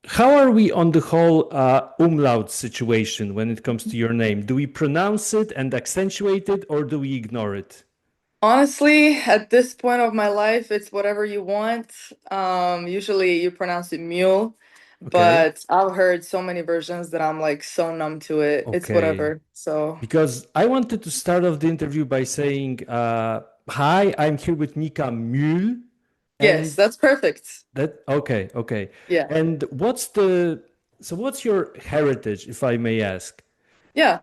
how are we on the whole umlaut situation when it comes to your name? Do we pronounce it and accentuate it, or do we ignore it? Honestly, at this point of my life, it's whatever you want. Usually you pronounce it mule, Okay. but I've heard so many versions that I'm like so numb to it. It's Okay. whatever. So, Because I wanted to start off the interview by saying, "Hi, I'm here with Nika Mühl," yes, and that's perfect. okay, okay. Yeah. And what's your heritage, if I may ask? Yeah.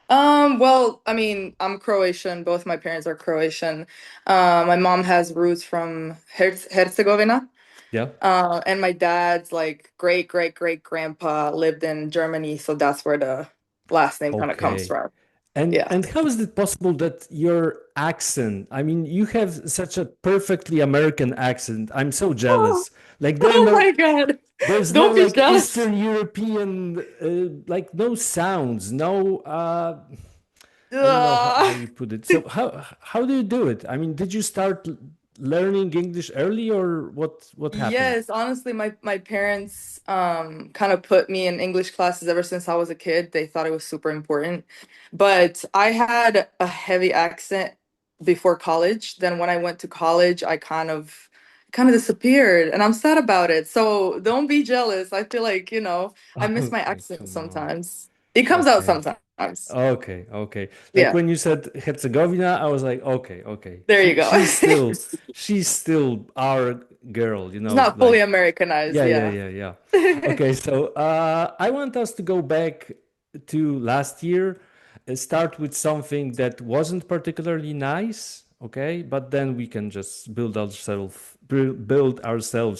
Well, I mean, I'm Croatian. Both my parents are Croatian. My mom has roots from Herzegovina. Yeah. And my dad's like great grandpa lived in Germany, so that's where the last name kind of comes Okay. from. And Yeah. and how is it possible that your accent, I mean, you have such a perfectly American accent. I'm so Oh, jealous. Like oh my God. there's no Don't be like jealous. Eastern European like no sounds, no I don't know how Ugh. you put it. So how do you do it? I mean, did you start learning English early or what happened? Yes, honestly, my parents kind of put me in English classes ever since I was a kid. They thought it was super important. But I had a heavy accent before college. Then when I went to college, I kind of disappeared, and I'm sad about it. So don't be jealous. I feel like, I miss my Okay, accent come on. sometimes. It comes out Okay. sometimes. Okay, okay. Like Yeah, when you said Herzegovina, I was like, okay, okay. there you She go. she's still our girl, It's not fully like Americanized, yeah, yeah, yeah. yeah, yeah. Okay, so I want us to go back to last year, start with something that wasn't particularly nice, okay? But then we can just build ourselves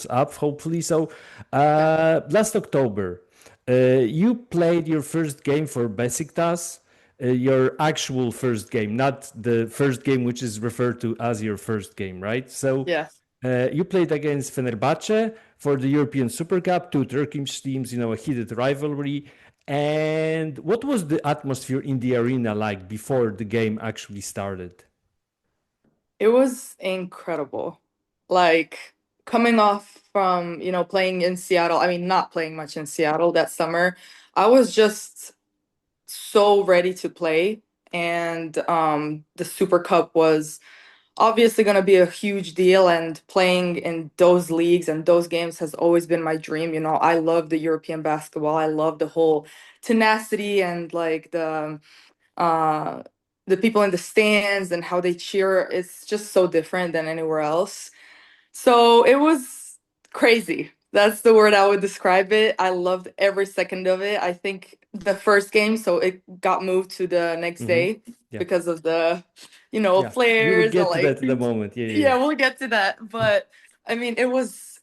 up, hopefully. So, Yeah. last October, you played your first game for Besiktas, your actual first game, not the first game which is referred to as your first game, right? So, Yeah. you played against Fenerbahce for the European Super Cup, two Turkish teams, a heated rivalry. And what was the atmosphere in the arena like before the game actually started? It was incredible. Like coming off from, playing in Seattle, I mean, not playing much in Seattle that summer, I was just so ready to play. And the Super Cup was obviously going to be a huge deal. And playing in those leagues and those games has always been my dream. I love the European basketball. I love the whole tenacity and like uh the people in the stands and how they cheer. It's just so different than anywhere else. So it was crazy. That's the word I would describe it. I loved every second of it. I think the first game, so it got moved to the next Hmm. day Yeah. because of the, Yeah. We will flares and get to that like, in a moment. Yeah, yeah, yeah, we'll get to that. yeah. But I mean, it was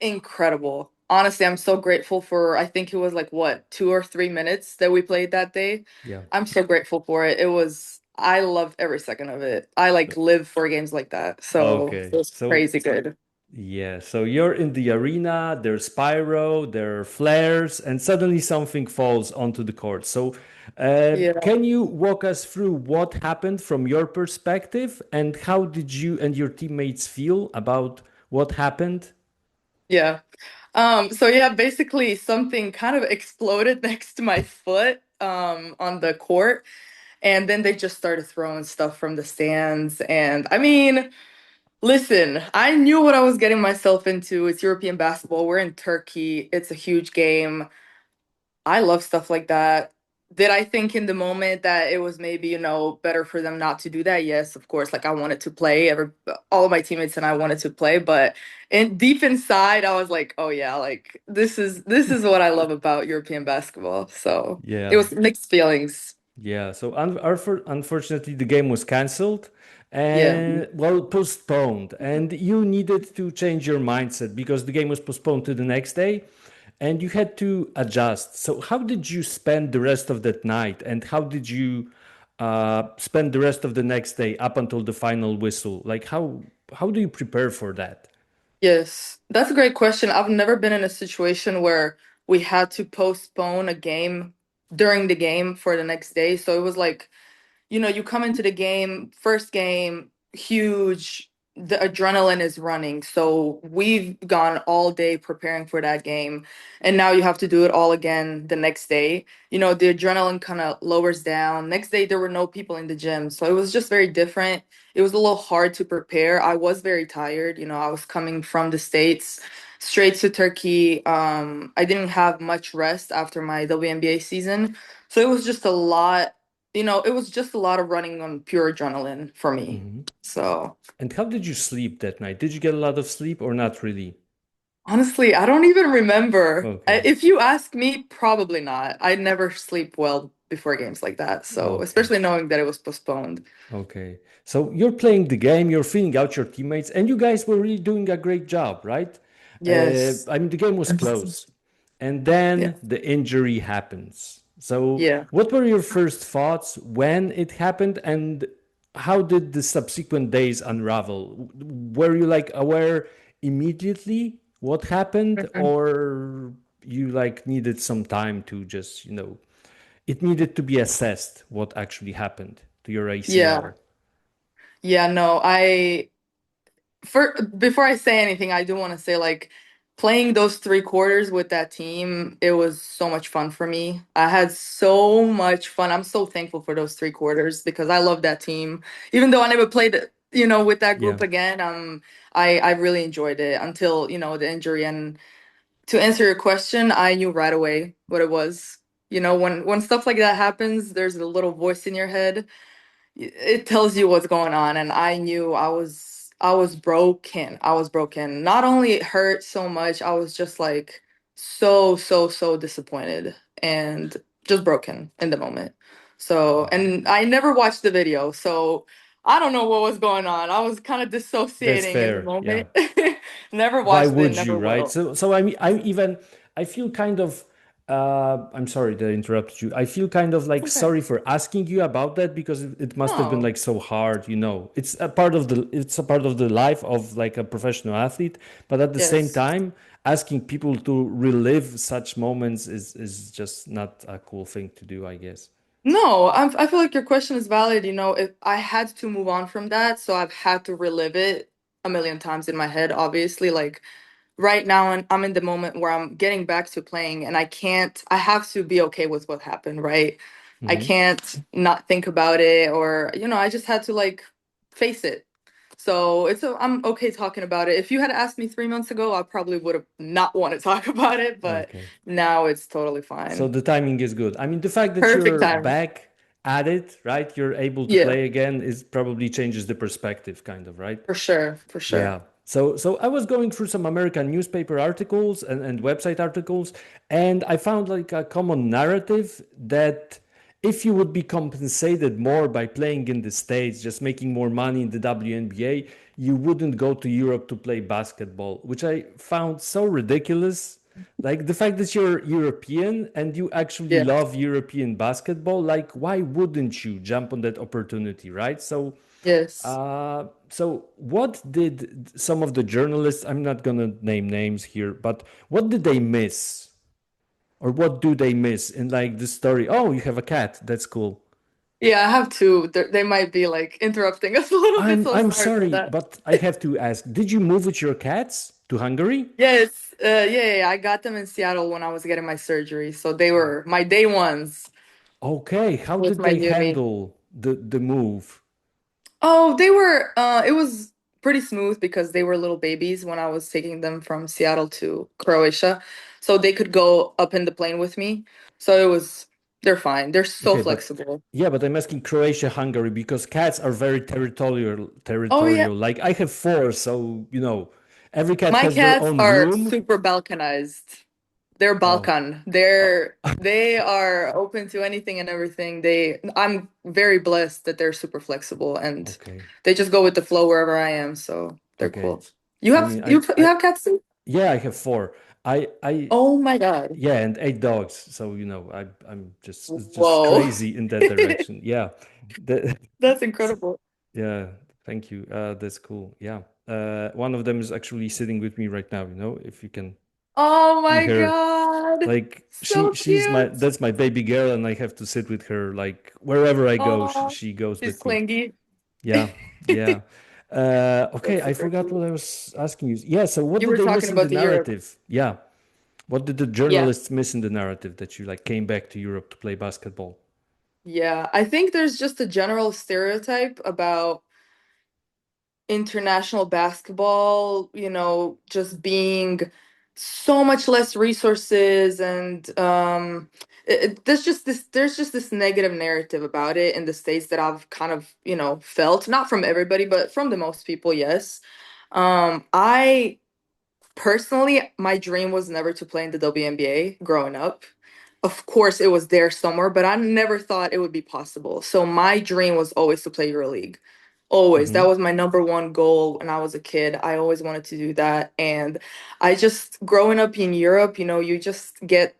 incredible. Honestly, I'm so grateful for, I think it was like what, 2 or 3 minutes that we played that day. Yeah. I'm so grateful for it. I loved every second of it. I like live for games like that. So it Okay. was So crazy good. yeah, so you're in the arena, there's pyro, there are flares, and suddenly something falls onto the court. So, Yeah. can you walk us through what happened from your perspective and how did you and your teammates feel about what happened? Yeah. So yeah, basically something kind of exploded next to my foot on the court. And then they just started throwing stuff from the stands. And I mean, listen, I knew what I was getting myself into. It's European basketball. We're in Turkey. It's a huge game. I love stuff like that. Did I think in the moment that it was maybe, better for them not to do that? Yes, of course. Like I wanted to play. All of my teammates and I wanted to play, but deep inside, I was like, oh yeah, like this is what I love about European basketball. So it Yeah. was mixed feelings. Yeah, so unfortunately, the game was canceled Yeah. and well postponed, and you needed to change your mindset because the game was postponed to the next day, and you had to adjust. So, how did you spend the rest of that night, and how did you spend the rest of the next day up until the final whistle? Like, how do you prepare for that? Yes, that's a great question. I've never been in a situation where we had to postpone a game during the game for the next day. So it was like, you come into the game, first game, huge, the adrenaline is running. So we've gone all day preparing for that game, and now you have to do it all again the next day. The adrenaline kind of lowers down. Next day, there were no people in the gym, so it was just very different. It was a little hard to prepare. I was very tired. I was coming from the States straight to Turkey. I didn't have much rest after my WNBA season, so it was just a lot. It was just a lot of running on pure adrenaline for me. Mhm. So. And how did you sleep that night? Did you get a lot of sleep or not really? Honestly, I don't even remember. Okay. If you ask me, probably not. I never sleep well before games like that. So, Okay. especially knowing that it was postponed. Okay. So you're playing the game, you're feeling out your teammates, and you guys were really doing a great job, right? Yes. I mean, the game was close. And then Yes. the injury happens. So, Yeah. what were your first thoughts when it happened, and how did the subsequent days unravel? Were you like aware immediately what happened, Mhm. or you like needed some time to just, it needed to be assessed what actually happened to your Yeah. ACL? Yeah, no, before I say anything, I do want to say like playing those 3 quarters with that team, it was so much fun for me. I had so much fun. I'm so thankful for those 3 quarters because I love that team. Even though I never played, with that Yeah. group again, I really enjoyed it until, the injury. And to answer your question, I knew right away what it was. When stuff like that happens, there's a little voice in your head, it tells you what's going on, and I knew I was broken. I was broken. Not only it hurt so much, I was just like so disappointed and just broken in the moment. So, and I never watched the video, so I don't know what was going on. I was kind of That's dissociating in the fair. Yeah. moment. Never Why watched it, would you, never right? will. So I mean, I feel kind of, I'm sorry that I interrupted you. I feel kind of like Okay. sorry for asking you about that because it must have been No. like so hard. It's a part of the life of like a professional athlete, but at the same Yes. time, asking people to relive such moments is just not a cool thing to do, I guess. No, I feel like your question is valid. If I had to move on from that, so I've had to relive it a million times in my head, obviously. Like right now, and I'm in the moment where I'm getting back to playing, and I have to be okay with what happened, right? I Hmm. can't not think about it, or, I just had to like face it. So I'm okay talking about it. If you had asked me 3 months ago, I probably would have not want to talk about it, but Okay. now it's totally So fine. the timing is good. I mean, the fact that Perfect you're time. back at it, right? You're able to Yeah. play again is probably changes the perspective, kind of, right? For sure, for sure. Yeah. So I was going through some American newspaper articles and website articles, and I found like a common narrative that if you would be compensated more by playing in the States, just making more money in the WNBA, you wouldn't go to Europe to play basketball, which I found so ridiculous. Like the fact that you're European and you actually Yeah. love European basketball, like why wouldn't you jump on that opportunity, right? Yes. So what did some of the journalists, I'm not gonna name names here, but what did they miss? Or what do they miss in like the story? Oh, you have a cat. That's cool. Yeah, I have two. They might be like interrupting us a little bit, so I'm sorry for sorry, that. but I have to ask, did you move with your cats to Hungary? Yes, yeah. I got them in Seattle when I was getting my surgery, so they were my day ones Okay, how with did my they new me. handle the move? Oh, it was pretty smooth because they were little babies when I was taking them from Seattle to Croatia. So they could go up in the plane with me. So they're fine. They're so Okay, but flexible. yeah, but I'm asking Croatia, Hungary because cats are very territorial. Oh yeah. Territorial. Like I have four, so every cat My has their cats own are room. super balkanized. They're Oh, Balkan. oh, They are open to anything and everything. I'm very blessed that they're super flexible and okay, they just go with the flow wherever I am, so they're okay. cool. You I have mean, you have cats too? yeah, I have four. I, Oh my God. yeah, and eight dogs. So I'm just it's just Whoa. crazy in that direction. Yeah, the, That's incredible. yeah. Thank you. That's cool. Yeah. One of them is actually sitting with me right now. If you can Oh see my her. God. Like So cute. that's my baby girl, and I have to sit with her like wherever I go. Oh, She goes she's with me. clingy. Yeah, yeah. Okay, I forgot what I was asking you. Yeah, so what You did were they talking miss in the about the Europe. narrative? Yeah, what did the Yeah. journalists miss in the narrative that you like came back to Europe to play basketball? Yeah. I think there's just a general stereotype about international basketball, just being so much less resources and there's just this negative narrative about it in the States that I've kind of, felt, not from everybody, but from the most people, yes. I Personally, my dream was never to play in the WNBA growing up. Of course, it was there somewhere, but I never thought it would be possible. So my dream was always to play EuroLeague. Always. That Hmm. was my number one goal when I was a kid. I always wanted to do that. And I just, growing up in Europe, you just get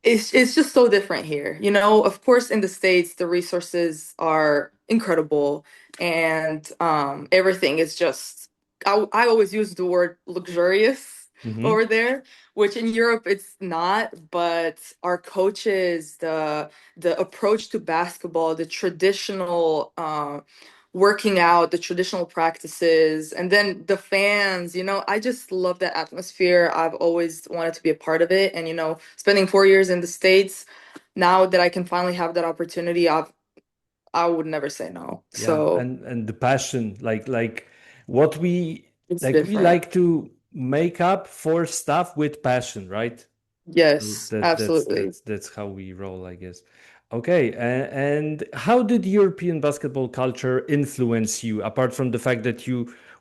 it's just so different here. Of course, in the States, the resources are incredible and everything is just, I always use the word luxurious Hmm. over there, which in Europe it's not, but our coaches, the approach to basketball, the traditional working out, the traditional practices, and then the fans, I just love that atmosphere. I've always wanted to be a part of it. And, spending 4 years in the States, now that I can finally have that opportunity, I would never say no. Yeah, So and the passion, like what we it's like, we different. like to make up for stuff with passion, right? So Yes, that that's absolutely. that's that's how we roll, I guess. Okay, and how did European basketball culture influence you, apart from the fact that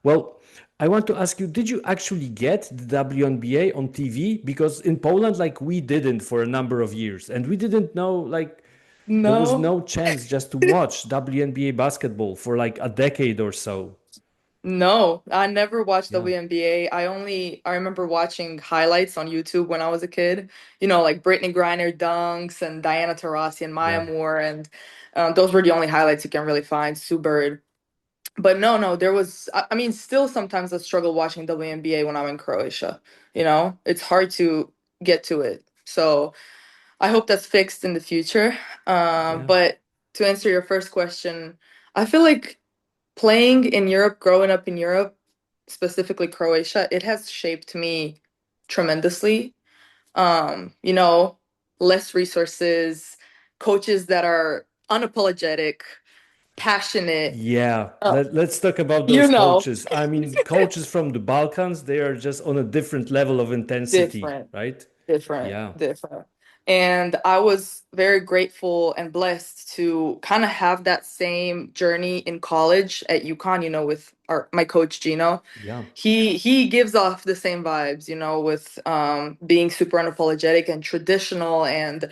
well, I want to ask you, did you actually get the WNBA on TV? Because in Poland, like we didn't for a number of years, and we didn't know, like there was No. no chance just to watch WNBA basketball for like a decade or so. No, I never watched Yeah, WNBA. I remember watching highlights on YouTube when I was a kid. Like Brittany Griner dunks and Diana Taurasi and Maya yeah, Moore, and those were the only highlights you can really find. Sue Bird. But no, no, there was. I mean, still sometimes I struggle watching WNBA when I'm in Croatia. It's hard to get to it. So I hope that's fixed in the future. yeah. But to answer your first question, I feel like playing in Europe, growing up in Europe, specifically Croatia, it has shaped me tremendously. Um, you know, Less resources, coaches that are unapologetic, passionate. Yeah, Uh, let's talk about you those know, coaches. I mean, coaches from the Balkans, they are just on a different level of intensity, different. right? Different, Yeah, different. And I was very grateful and blessed to kind of have that same journey in college at UConn, with my coach Gino. yeah, He gives off the same vibes, with being super unapologetic and traditional and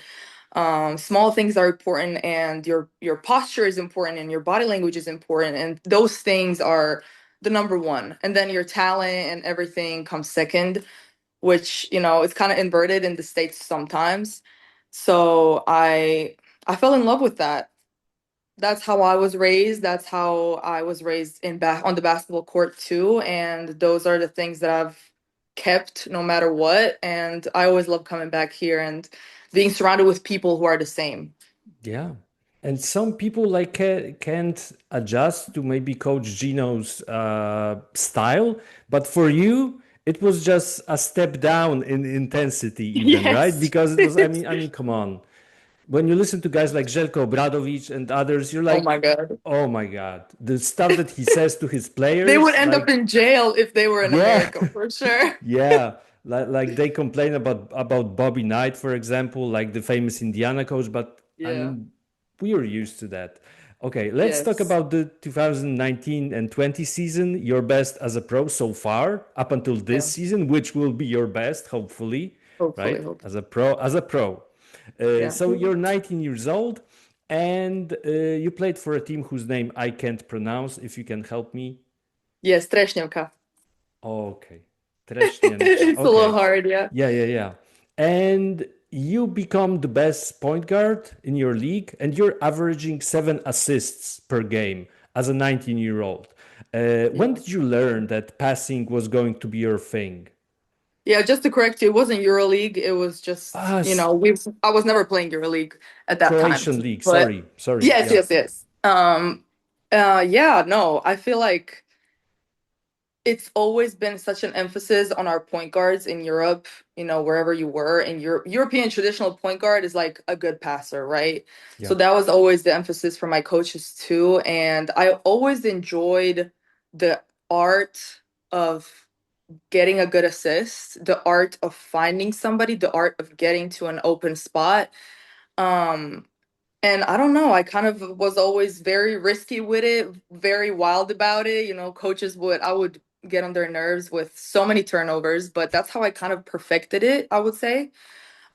small things are important and your posture is important and your body language is important and those things are the number one. And then your talent and everything comes second, which is kind of inverted in the States sometimes. So I fell in love with that. That's how I was raised. That's how I was raised in back on the basketball court too. And those are the things that I've kept no matter what. And I always love coming back here and being surrounded with people who are the same. yeah. And some people like can't adjust to maybe Coach Gino's style, but for you, it was just a step down in intensity, even, right? Yes. Because it was, I mean, come on. When you listen to guys like Željko Obradović and others, you're Oh like, my God. oh my God, the stuff that he says to his They would players, end up like, in jail if they were in yeah, America for sure. yeah, like they complain about Bobby Knight, for example, like the famous Indiana coach, but I Yeah. mean, we are used to that. Okay, let's talk Yes. about the 2019 and 20 season, your best as a pro so far, up until this Yeah. season, which will be your best, hopefully, Hopefully, right? hopefully. As a pro. Yeah. So you're 19 years old, and you played for a team whose name I can't pronounce. If you can help me. Yes, Trešnjevka. Okay. Trešnjenka. It's a little Okay. hard, yeah. Yeah, yeah, yeah. And you become the best point guard in your league, and you're averaging 7 assists per game as a 19-year-old. When Yeah. did you learn that passing was going to be your thing? Yeah, just to correct you, it wasn't EuroLeague. It was just, Ah, I was never playing EuroLeague at that time. Croatian league. But Sorry, sorry. yes, Yeah. yes, yes. Yeah, no, I feel like it's always been such an emphasis on our point guards in Europe, wherever you were. And your European traditional point guard is like a good passer, right? Yeah. So that was always the emphasis for my coaches too. And I always enjoyed the art of getting a good assist, the art of finding somebody, the art of getting to an open spot. Um, and I don't know, I kind of was always very risky with it, very wild about it. I would get on their nerves with so many turnovers, but that's how I kind of perfected it, I would say.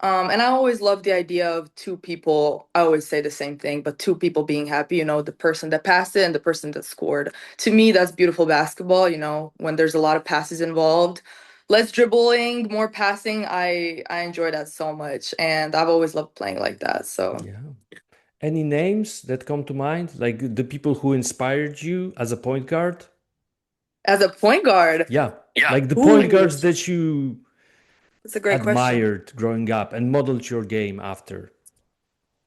And I always love the idea of two people. I always say the same thing, but two people being happy, the person that passed it and the person that scored. To me, that's beautiful basketball, when there's a lot of passes involved. Less dribbling, more passing. I enjoy that so much. And I've always loved playing like that. So Yeah. Any names that come to mind? Like the people who inspired you as a point guard? as a point guard, Yeah. Like the point ooh, guards that you that's a great question. admired growing up and modeled your game after.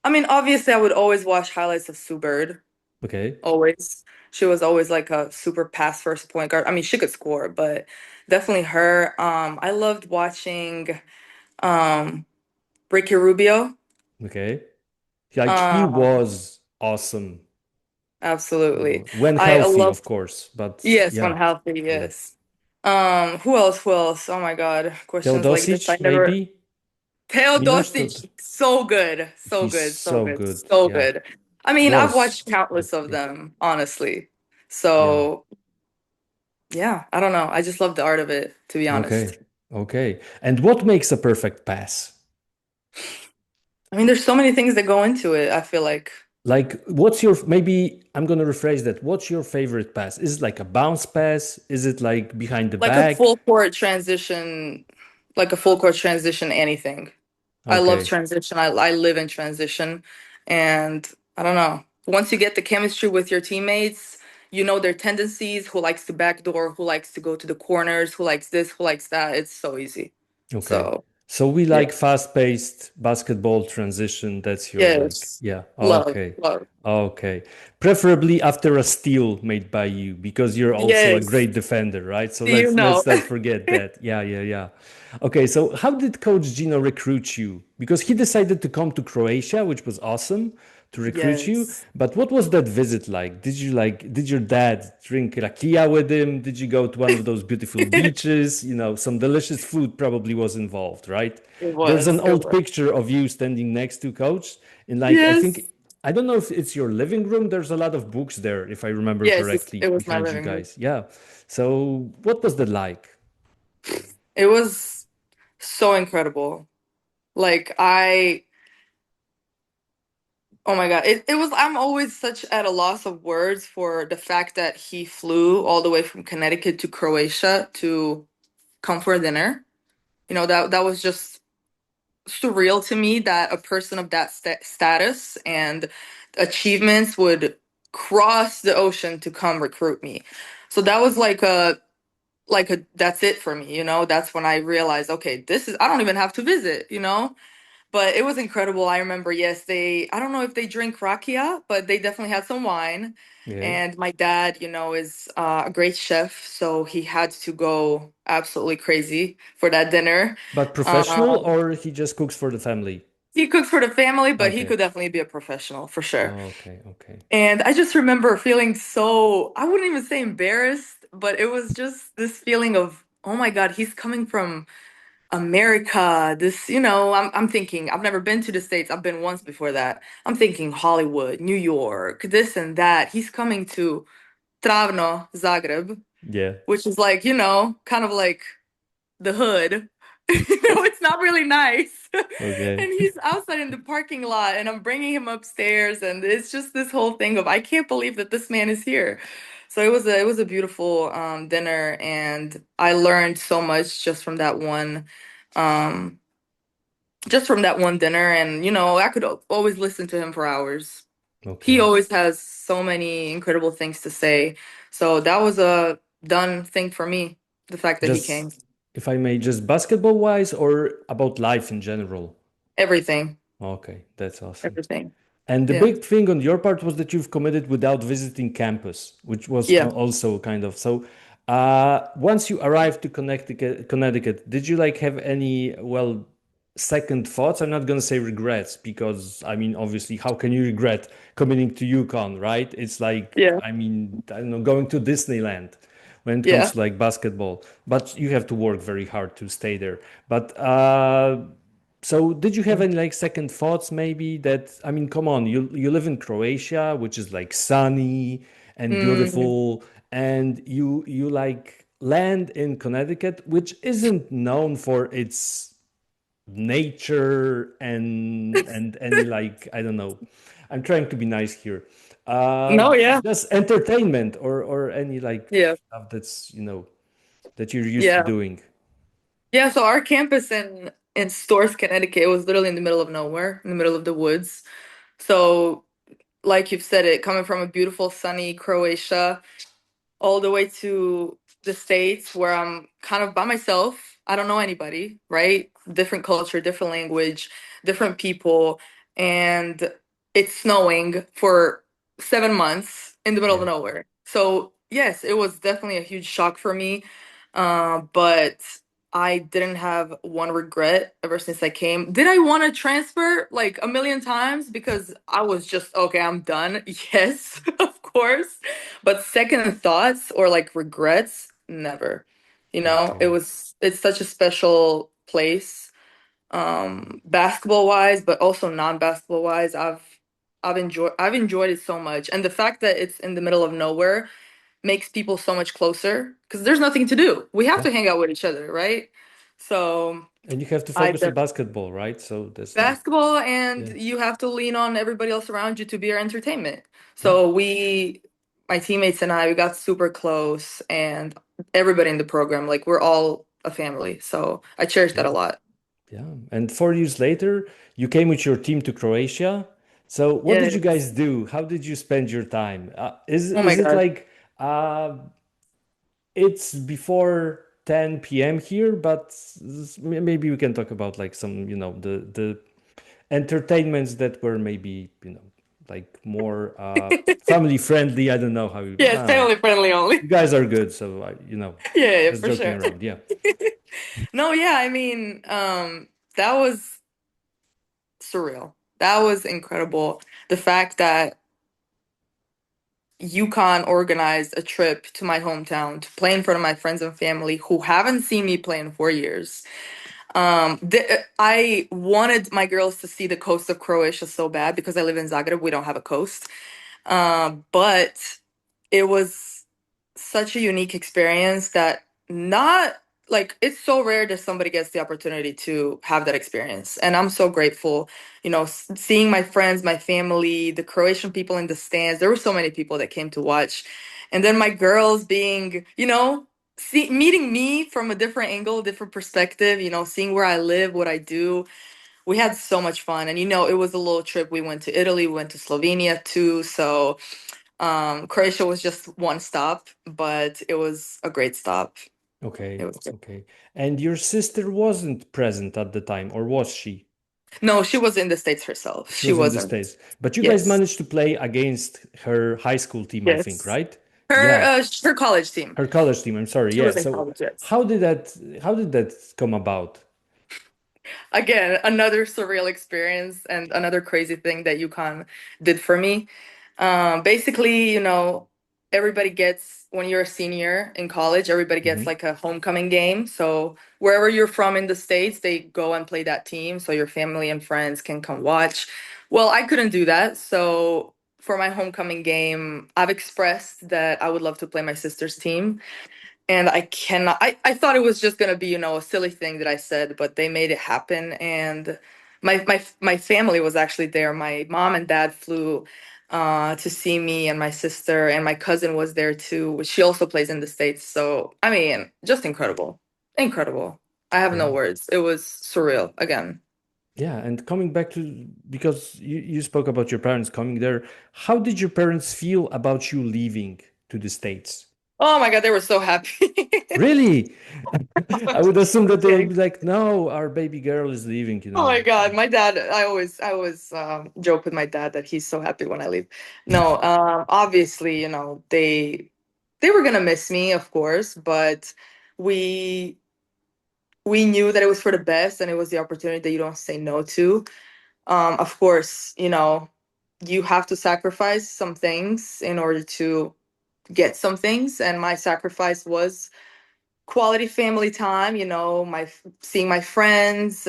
I mean, obviously I would always watch highlights of Sue Bird. Okay. Always. She was always like a super pass first point guard. I mean, she could score, but definitely her. I loved watching um Ricky Rubio. Okay. Like he Um, was awesome. Absolutely. When I healthy, love of course. But yes, when yeah. healthy, Yeah. yes. Who else? Who else? Oh my God. Questions like this. I Teodosić, never maybe? Miloš Teodosić, Teod- so good. So He's good. So so good. good. So Yeah. good. I mean, I've Was. watched countless But of yeah. them, honestly. Yeah. So yeah, I don't know. I just love the art of it, to be Okay. honest. Okay. And what makes a perfect pass? I mean, there's so many things that go into it, I feel like. Like, what's your, maybe I'm going to rephrase that. What's your favorite pass? Is it like a bounce pass? Is it like behind the Like a back? full court transition, like a full court transition, anything. I love Okay. transition. I live in transition. And I don't know. Once you get the chemistry with your teammates, you know their tendencies, who likes to backdoor, who likes to go to the corners, who likes this, who likes that. It's so easy. Okay. So, So we yeah. like fast-paced basketball transition. That's your like, Yes. yeah. Love, Okay. love. Okay. Preferably after a steal made by you, because you're also a Yes. great defender, right? So You let's know. not forget that. Yeah, yeah, yeah. Okay, so how did Coach Gino recruit you? Because he decided to come to Croatia, which was awesome to recruit you. Yes. But what was that visit like? Did your dad drink rakia with him? Did you go to one of those beautiful beaches? Some delicious food probably was involved, right? It There's an was. It old was. picture of you standing next to Coach in like, I think, Yes. I don't know if it's your living room. There's a lot of books there, if I remember Yes, correctly, it was my behind you living room. guys. Yeah. So what was that like? It was so incredible. Like oh my God. It was I'm always such at a loss of words for the fact that he flew all the way from Connecticut to Croatia to come for dinner. That was just surreal to me that a person of that status and achievements would cross the ocean to come recruit me. So that was like a that's it for me, That's when I realized, okay, I don't even have to visit. But it was incredible. I remember, yes, I don't know if they drink rakia, but they definitely had some wine. Yeah. And my dad, is a great chef, so he had to go absolutely crazy for that dinner. But professional, Um, or he just cooks for the family? he cooks for the family, but he Okay. could definitely be a professional for sure. Okay. Okay. And I just remember feeling so, I wouldn't even say embarrassed, but it was just this feeling of, oh my God, he's coming from America, I'm thinking, I've never been to the States. I've been once before that. I'm thinking Hollywood, New York, this and that. He's coming to Travno, Zagreb, Yeah. which is like, kind of like the hood. It's not really nice. Okay. And he's outside in the parking lot, and I'm bringing him upstairs, and it's just this whole thing of I can't believe that this man is here. So it was a beautiful dinner, and I learned so much um, just from that one dinner, and I could always listen to him for hours. He Okay. always has so many incredible things to say. So that was a done thing for me, the fact that he Just, came. if I may, just basketball wise or about life in general? Everything, Okay, that's awesome. everything. And the Yeah. big thing on your part was that you've committed without visiting campus, which was Yeah. also kind of so. Once you arrived to Connecticut, did you like have any, well, second thoughts? I'm not gonna say regrets because I mean, obviously, how can you regret committing to UConn, right? It's like, Yeah. I mean, I don't know, going to Disneyland when it comes Yeah. to like basketball, but you have to work very hard to stay there. But so did you have any like second thoughts maybe that, I mean, come on, you live in Croatia, which is like sunny and Mm, beautiful, and you like land in Connecticut, which isn't known for its nature and any like, I don't know. I'm trying to be nice here. no, yeah. Just entertainment or any like Yeah. stuff that's, that you're used to Yeah. doing. Yeah, so our campus in Storrs, Connecticut, it was literally in the middle of nowhere, in the middle of the woods. So, like you've said it, coming from a beautiful, sunny Croatia all the way to the States where I'm kind of by myself. I don't know anybody, right? Different culture, different language, different people, and it's snowing for 7 months in the middle of Yeah. nowhere. So, yes, it was definitely a huge shock for me. But I didn't have one regret ever since I came. Did I want to transfer like a million times? Because I was just, okay, I'm done. Yes, of course. But second thoughts or like regrets, never. Okay. It's such a special place, basketball wise, but also non-basketball wise. I've enjoyed it so much. And the fact that it's in the middle of nowhere makes people so much closer because there's nothing to do. We have Yeah. to hang out with each other, right? So And you have to I focus on basketball, right? So that's like, basketball, and yeah. you have to lean on everybody else around you to be your entertainment. Yeah. So my teammates and I, we got super close, and everybody in the program, like we're all a family. So I cherish that a Yeah. lot. Yeah. And 4 years later, you came with your team to Croatia. So what did you Yes. guys do? How did you spend your time? Is Oh my is it God. like it's before 10 p.m. here, but maybe we can talk about like some, the entertainments that were maybe, like more family friendly. I don't know how you, Yeah, it's family friendly only. you guys are good, so Yeah, yeah, just for joking sure. around. Yeah. No, yeah, I mean, that was surreal. That was incredible. The fact that UConn organized a trip to my hometown to play in front of my friends and family who haven't seen me play in 4 years. I wanted my girls to see the coast of Croatia so bad because I live in Zagreb. We don't have a coast. But it was such a unique experience that not like it's so rare that somebody gets the opportunity to have that experience. And I'm so grateful, seeing my friends, my family, the Croatian people in the stands. There were so many people that came to watch. And then my girls being, meeting me from a different angle, different perspective, seeing where I live, what I do. We had so much fun. And it was a little trip. We went to Italy, we went to Slovenia too. So Croatia was just one stop, but it was a great stop. It Okay. was good. Okay. And your sister wasn't present at the time, or was she? No, she was in the States herself. She She was in the wasn't. States, but you guys Yes. managed to play against her high school team, I think, Yes. right? Her Yeah, her college team. her college team. I'm sorry. She Yeah. was in So college, yes. how did that come about? Again, another surreal experience and another crazy thing that UConn did for me. Basically, everybody gets, when you're a senior in college, everybody gets Hmm. like a homecoming game. So wherever you're from in the States, they go and play that team so your family and friends can come watch. Well, I couldn't do that. So for my homecoming game, I've expressed that I would love to play my sister's team. And I cannot, I thought it was just gonna be, a silly thing that I said, but they made it happen. And my family was actually there. My mom and dad flew to see me and my sister, and my cousin was there too. She also plays in the States. So, I mean, just incredible. Incredible. I have Yeah. no words. It was surreal again. Yeah. And coming back to, because you spoke about your parents coming there, how did your parents feel about you leaving to the States? Oh my God, they were so happy. Really? I would assume I'm that they would kidding. be like, no, our baby girl is leaving, Oh my God, my dad, I always joke with my dad that he's so happy when I leave. No, obviously, they were gonna miss me, of course, but we we knew that it was for the best and it was the opportunity that you don't say no to. Of course, you have to sacrifice some things in order to get some things, and my sacrifice was quality family time, my seeing my friends,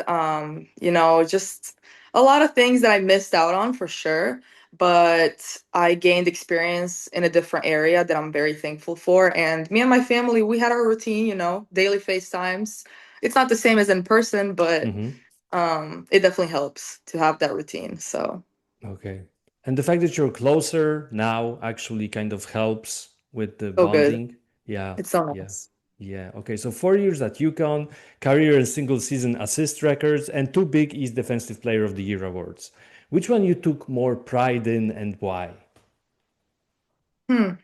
just a lot of things that I missed out on for sure. But I gained experience in a different area that I'm very thankful for. And me and my family, we had our routine, daily FaceTimes. It's not the same as in person, but Hmm. it definitely helps to have that routine. So, Okay. And the fact that you're closer now actually kind of helps with the so good. bonding. Yeah, It's so yeah, nice. yeah. Okay, so 4 years at UConn, career and single season assist records, and two Big East Defensive Player of the Year awards. Which one you took more pride in and why? Hmm,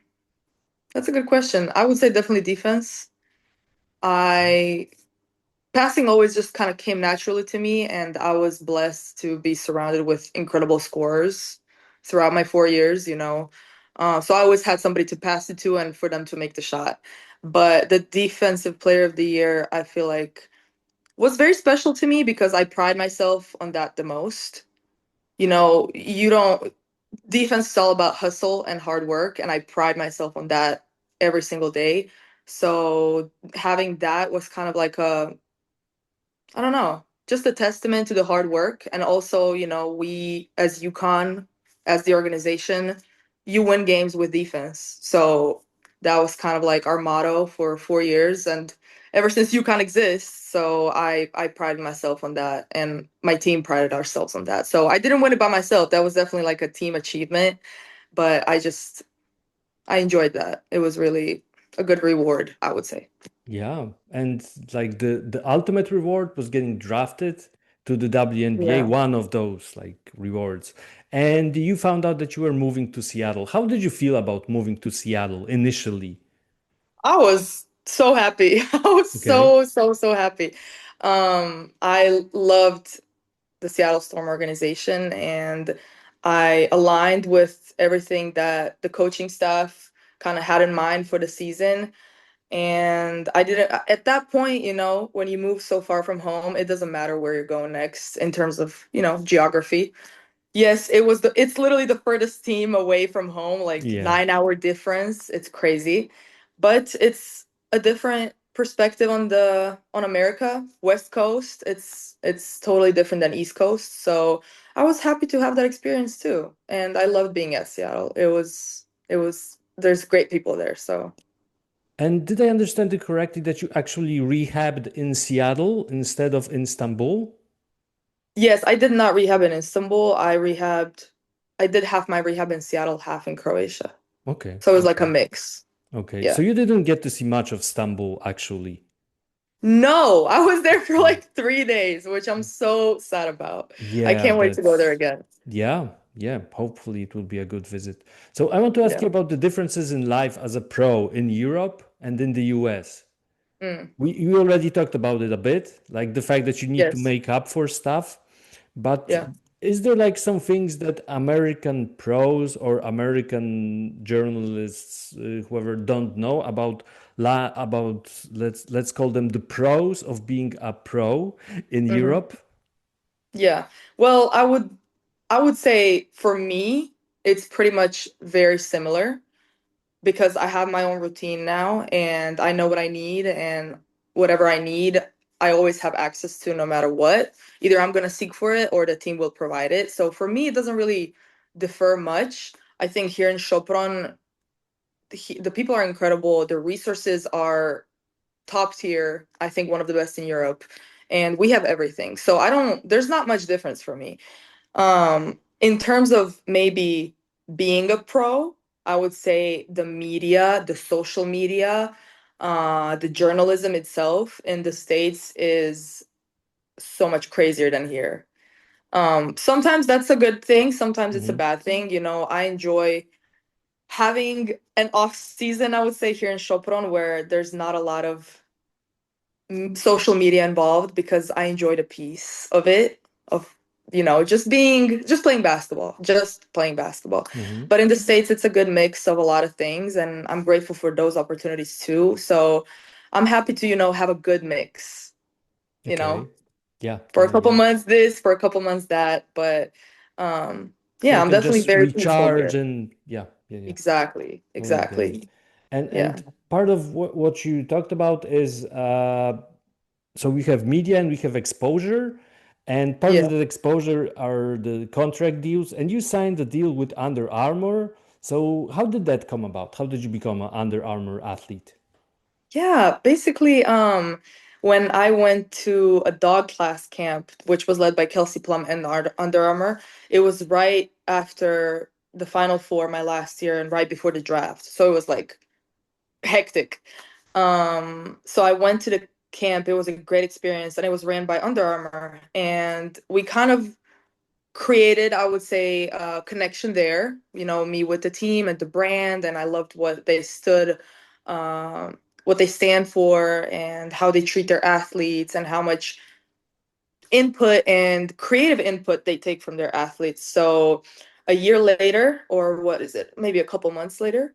that's a good question. I would say definitely defense. I Passing always just kind of came naturally to me, and I was blessed to be surrounded with incredible scorers throughout my 4 years, So I always had somebody to pass it to and for them to make the shot. But the defensive player of the year, I feel like, was very special to me because I pride myself on that the most. You don't, defense is all about hustle and hard work, and I pride myself on that every single day. So having that was kind of like I don't know, just a testament to the hard work. And also, we as UConn, as the organization, you win games with defense. So that was kind of like our motto for 4 years. And ever since UConn exists, so I prided myself on that. And my team prided ourselves on that. So I didn't win it by myself. That was definitely like a team achievement. But I enjoyed that. It was really a good reward, I would say. Yeah, and like the ultimate reward was getting drafted to the WNBA, Yeah. one of those like rewards. And you found out that you were moving to Seattle. How did you feel about moving to Seattle initially? I was so happy. I was Okay. so, so, so happy. I loved the Seattle Storm organization, and I aligned with everything that the coaching staff kind of had in mind for the season. And I didn't, at that point, when you move so far from home, it doesn't matter where you're going next in terms of, geography. Yes, it's literally the furthest team away from home, like Yeah. 9 hour difference. It's crazy. But it's a different perspective on America, West Coast. It's totally different than East Coast. So I was happy to have that experience too. And I loved being at Seattle. There's great people there. So And did I understand it correctly that you actually rehabbed in Seattle instead of in Istanbul? yes, I did not rehab in Istanbul. I did half my rehab in Seattle, half in Croatia. Okay. So it was like a Okay. mix. Okay. So Yeah. you didn't get to see much of Istanbul actually. No, I was there for Okay. like 3 days, which I'm so sad about. I Yeah, can't wait to go there that's again. yeah, yeah. Hopefully it will be a good visit. So I want to ask you Yeah. about the differences in life as a pro in Europe and in the US. Mm, We already talked about it a bit, like the fact that you need to yes. make up for stuff. But Yeah. is there like some things that American pros or American journalists, whoever don't know about let's call them the pros of being a pro in Hmm. Europe? Yeah. Well, I would say for me, it's pretty much very similar because I have my own routine now and I know what I need, and whatever I need, I always have access to no matter what. Either I'm going to seek for it or the team will provide it. So for me, it doesn't really differ much. I think here in Sopron, the people are incredible. The resources are top tier. I think one of the best in Europe, and we have everything. So there's not much difference for me. In terms of maybe being a pro, I would say the media, the social media, the journalism itself in the States is so much crazier than here. Sometimes that's a good thing, sometimes it's a Hmm. bad thing. I enjoy having an off season, I would say, here in Sopron, where there's not a lot of social media involved because I enjoy the peace of it, of just playing basketball, just playing basketball. Hmm. But in the States, it's a good mix of a lot of things, and I'm grateful for those opportunities too. So I'm happy to, have a good mix, you know, Okay. Yeah, for a yeah, couple yeah. months this, for a couple months that. But So yeah, you I'm can definitely just very peaceful recharge here. and yeah, yeah, yeah. Exactly, Totally get it. exactly. And Yeah. part of what you talked about is so we have media and we have exposure, and part of Yeah. that exposure are the contract deals. And you signed a deal with Under Armour. So how did that come about? How did you become an Under Armour athlete? Yeah, basically, when I went to a dog class camp, which was led by Kelsey Plum and Under Armour, it was right after the Final Four my last year and right before the draft. So it was like hectic. So I went to the camp. It was a great experience, and it was ran by Under Armour. And we kind of created, I would say, a connection there, me with the team and the brand, and I loved what they stand for and how they treat their athletes and how much input and creative input they take from their athletes. So a year later, or what is it? Maybe a couple months later.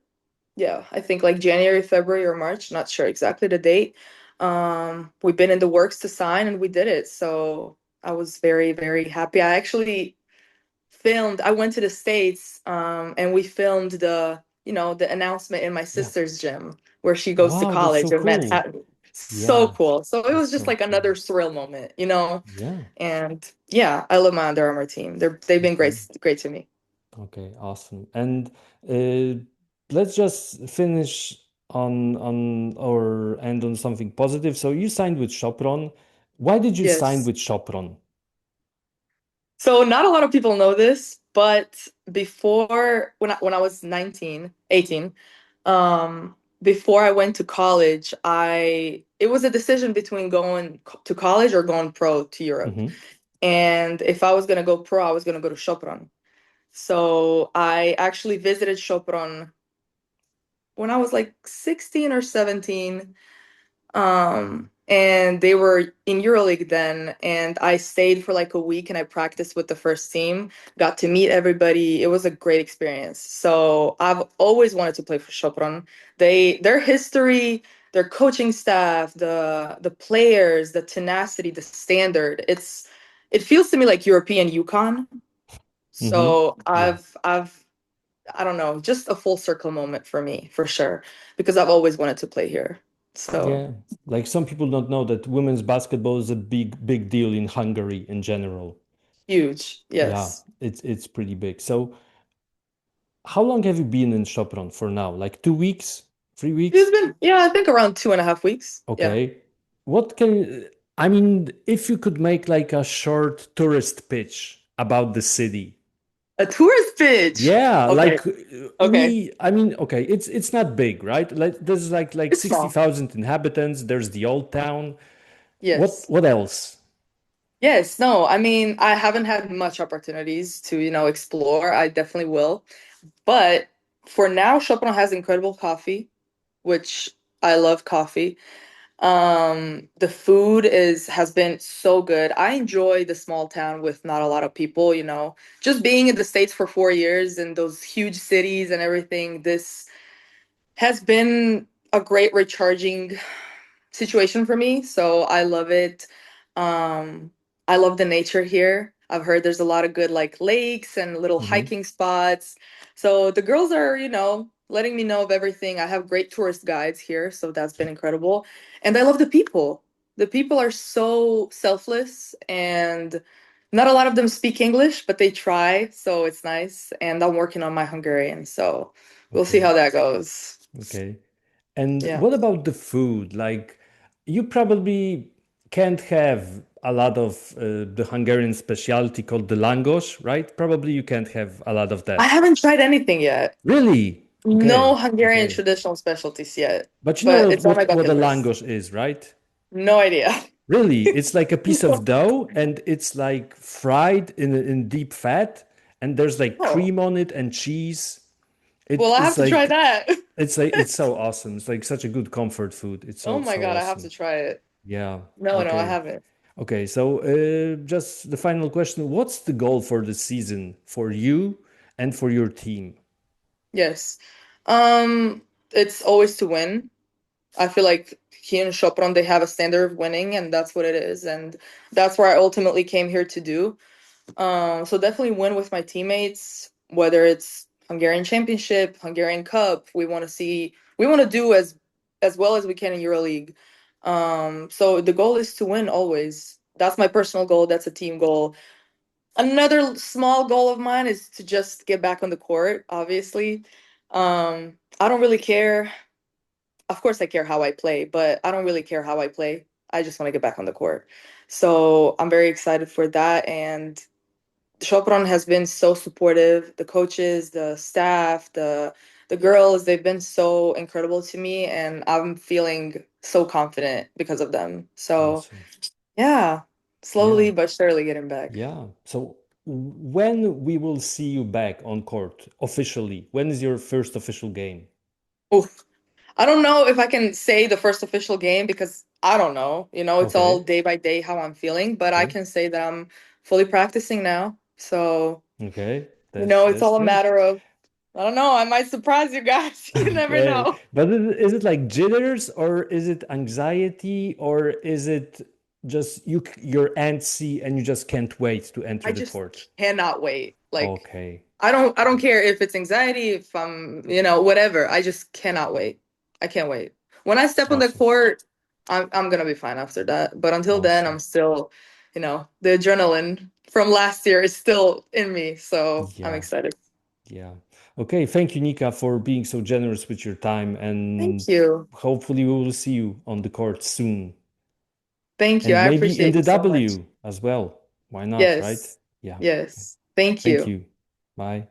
Yeah, I think like January, February, or March, not sure exactly the date. We've been in the works to sign and we did it. So I was very, very happy. I went to the States, and we filmed the announcement in my Yeah. sister's gym where she goes to Wow, that's so college in cool. Manhattan. So Yeah, cool. So it that's was just so like cool. another surreal moment. Yeah. And yeah, I love my Under Armour team. They've been Okay. great to me. Okay, awesome. And uh, let's just finish on or end on something positive. So you signed with Sopron. Why did you sign Yes. with Sopron? So not a lot of people know this, but before when I was 19, 18, before I went to college, I it was a decision between going to college or going pro to Europe. Hmm. And if I was gonna go pro, I was gonna go to Sopron. So I actually visited Sopron when I was like 16 or 17. And they were in EuroLeague then, and I stayed for like a week and I practiced with the first team, got to meet everybody. It was a great experience. So I've always wanted to play for Sopron. Their history, their coaching staff, the players, the tenacity, the standard. It feels to me like European UConn. Hmm. So Yeah. I don't know, just a full circle moment for me, for sure, because I've always wanted to play here. So Yeah. Like some people don't know that women's basketball is a big, big deal in Hungary in general. huge, Yeah, yes. it's pretty big. So how long have you been in Sopron for now? Like 2 weeks, 3 weeks? It's been, yeah, I think around 2.5 weeks. Yeah. Okay. What can, I mean, if you could make like a short tourist pitch about the city. A tourist pitch. Yeah, Okay. like Okay. I mean, okay, it's not big, right? Like there's like It's small. 60,000 inhabitants, there's the old town. What Yes. what else? Yes. No, I mean, I haven't had much opportunities to, explore. I definitely will. But for now, Chopin has incredible coffee, which I love coffee. The food has been so good. I enjoy the small town with not a lot of people. Just being in the States for 4 years and those huge cities and everything, this has been a great recharging situation for me. So I love it. Um, I love the nature here. I've heard there's a lot of good like lakes and little Hmm. hiking spots. So the girls are, letting me know of everything. I have great tourist guides here, so that's been incredible. And I love the people. The people are so selfless and not a lot of them speak English, but they try, so it's nice. And I'm working on my Hungarian, so we'll see Okay, how that goes. okay. And Yeah. what about the food? Like you probably can't have a lot of the Hungarian specialty called the langos, right? Probably you can't have a lot of I that. haven't tried anything yet. Really? No Okay, Hungarian okay. traditional specialties yet, But you but know it's on my what a bucket list. langos is, right? No idea. Really, it's like a piece of dough and it's like fried in deep fat and there's like Oh, cream on it and cheese. well, It I have is to try like that. it's so awesome. It's like such a good comfort food. It's Oh so my so God, I have awesome. to try it. Yeah. No, I Okay. haven't. Okay, so just the final question. What's the goal for the season for you and for your team? Yes. Um, it's always to win. I feel like here in Sopron they have a standard of winning, and that's what it is, and that's where I ultimately came here to do. So definitely win with my teammates, whether it's Hungarian Championship, Hungarian Cup. We want to do as well as we can in EuroLeague. So the goal is to win always. That's my personal goal. That's a team goal. Another small goal of mine is to just get back on the court, obviously. I don't really care. Of course, I care how I play, but I don't really care how I play. I just want to get back on the court. So I'm very excited for that. And Sopron has been so supportive. The coaches, the staff, the girls, they've been so incredible to me, and I'm feeling so confident because of them. So Awesome. yeah, slowly Yeah. but surely getting back. Yeah. So when we will see you back on court officially? When is your first official game? Oof. I don't know if I can say the first official game because I don't know. It's all Okay. day by day how I'm feeling, but I Okay. can say that I'm fully practicing now. So, Okay. That's it's that's all a great. matter of, I don't know, I might surprise you guys. You never Okay. know. But is it like jitters or is it anxiety or is it just you're antsy and you just can't wait to enter I the just court? cannot wait. Like, Okay. I don't care if it's anxiety, if I'm, whatever. I just cannot wait. I can't wait. When I step on the Awesome. court, I'm gonna be fine after that. But until then, I'm Awesome. still, the adrenaline from last year is still in me. So I'm Yeah. excited. Yeah. Okay. Thank you, Nika, for being so generous with your time. Thank And you. hopefully, we will see you on the court soon. Thank you. And I maybe in appreciate the you so much. W as well. Why not, right? Yes. Yeah. Yes. Thank Thank you. you. Bye.